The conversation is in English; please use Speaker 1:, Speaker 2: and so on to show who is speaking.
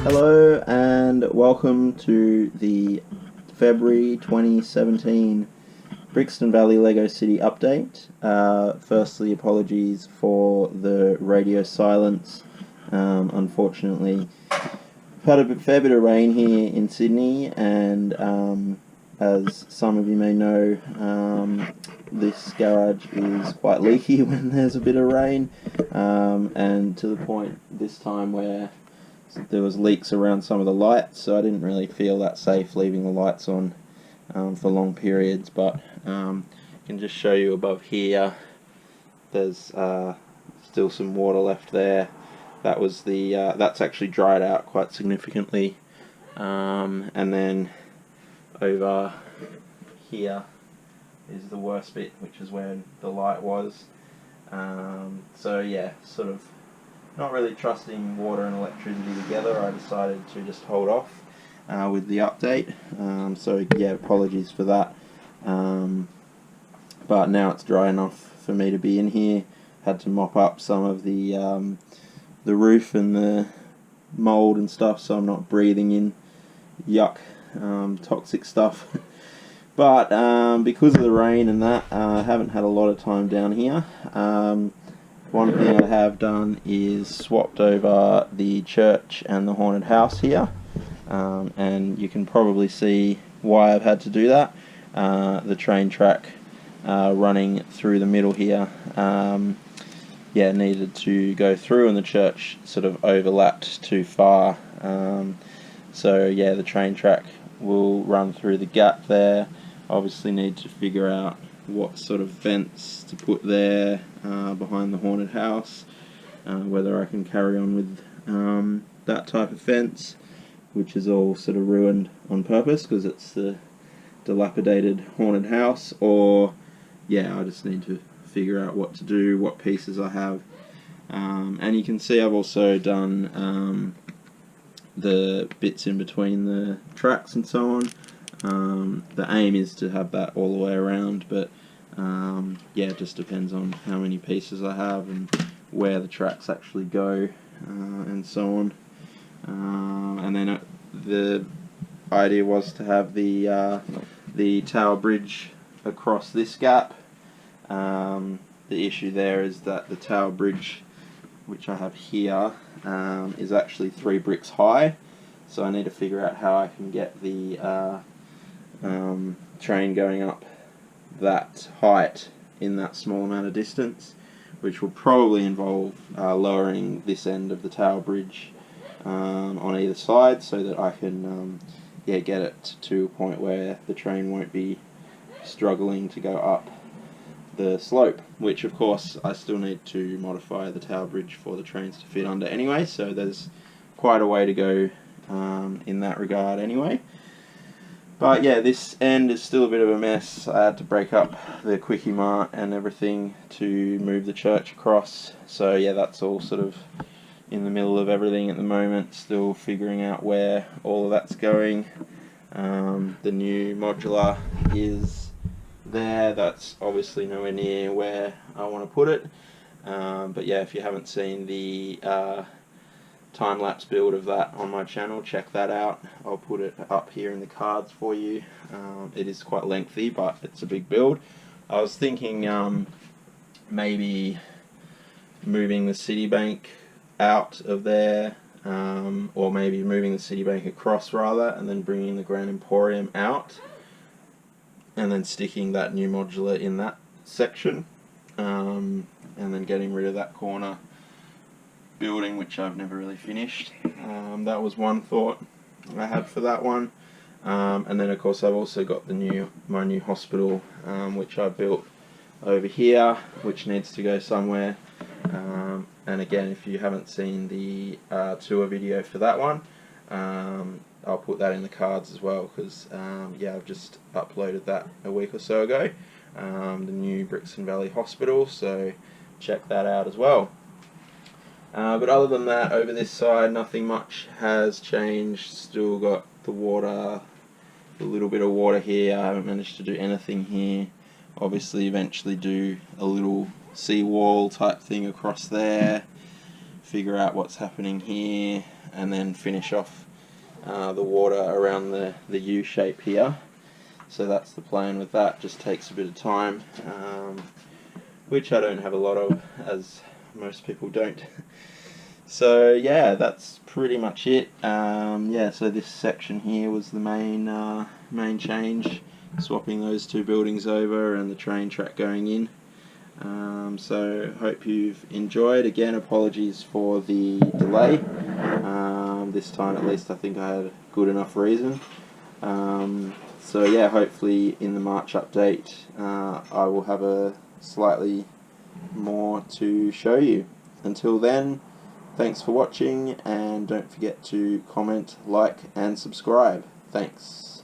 Speaker 1: Hello and welcome to the February 2017 Brixton Valley Lego City update. Firstly, apologies for the radio silence. Unfortunately, we've had a fair bit of rain here in Sydney, and as some of you may know, this garage is quite leaky when there's a bit of rain, and to the point this time where there was leaks around some of the lights, so I didn't really feel that safe leaving the lights on for long periods. But I can just show you above here, there's still some water left there. That was the that's actually dried out quite significantly, and then over here is the worst bit, which is where the light was. So yeah, sort of not really trusting water and electricity together, I decided to just hold off with the update. So yeah, apologies for that. But now it's dry enough for me to be in here. Had to mop up some of the roof and the mold and stuff, so I'm not breathing in yuck, toxic stuff. But because of the rain and that, I haven't had a lot of time down here. One thing I have done is swapped over the church and the haunted house here, and you can probably see why I've had to do that. The train track running through the middle here, yeah, needed to go through, and the church sort of overlapped too far. So yeah, the train track will run through the gap there. Obviously need to figure out what sort of fence to put there behind the haunted house, whether I can carry on with that type of fence, which is all sort of ruined on purpose because it's the dilapidated haunted house, or yeah, I just need to figure out what to do, what pieces I have. And you can see I've also done the bits in between the tracks and so on. The aim is to have that all the way around, but yeah, it just depends on how many pieces I have and where the tracks actually go, and so on. And then the idea was to have the tower bridge across this gap. The issue there is that the tower bridge, which I have here, is actually 3 bricks high, so I need to figure out how I can get the train going up that height in that small amount of distance, which will probably involve lowering this end of the tower bridge on either side, so that I can yeah, get it to a point where the train won't be struggling to go up the slope, which of course I still need to modify the tower bridge for the trains to fit under anyway, so there's quite a way to go in that regard anyway. But yeah, this end is still a bit of a mess. I had to break up the Quickie Mart and everything to move the church across. So yeah, that's all sort of in the middle of everything at the moment, still figuring out where all of that's going. The new modular is there. That's obviously nowhere near where I want to put it. But yeah, if you haven't seen the time-lapse build of that on my channel, check that out. I'll put it up here in the cards for you. It is quite lengthy, but it's a big build. I was thinking maybe moving the Citibank out of there, or maybe moving the Citibank across rather, and then bringing the Grand Emporium out, and then sticking that new modular in that section, and then getting rid of that corner building, which I've never really finished. That was one thought I had for that one. And then of course I've also got my new hospital, which I built over here, which needs to go somewhere. And again, if you haven't seen the tour video for that one, I'll put that in the cards as well, because yeah, I've just uploaded that a week or so ago, the new Brixton Valley Hospital, so check that out as well. But other than that, over this side, nothing much has changed. Still got the water, a little bit of water here. I haven't managed to do anything here. Obviously, eventually do a little seawall type thing across there. figure out what's happening here, and then finish off the water around the U shape here. So that's the plan with that. Just takes a bit of time, which I don't have a lot of, as most people don't. So yeah, that's pretty much it. Yeah, so this section here was the main change, swapping those two buildings over and the train track going in. So hope you've enjoyed. Again, apologies for the delay. This time at least I think I had good enough reason. So yeah, hopefully in the March update I will have a slightly more to show you. Until then, thanks for watching, and don't forget to comment, like and subscribe. Thanks.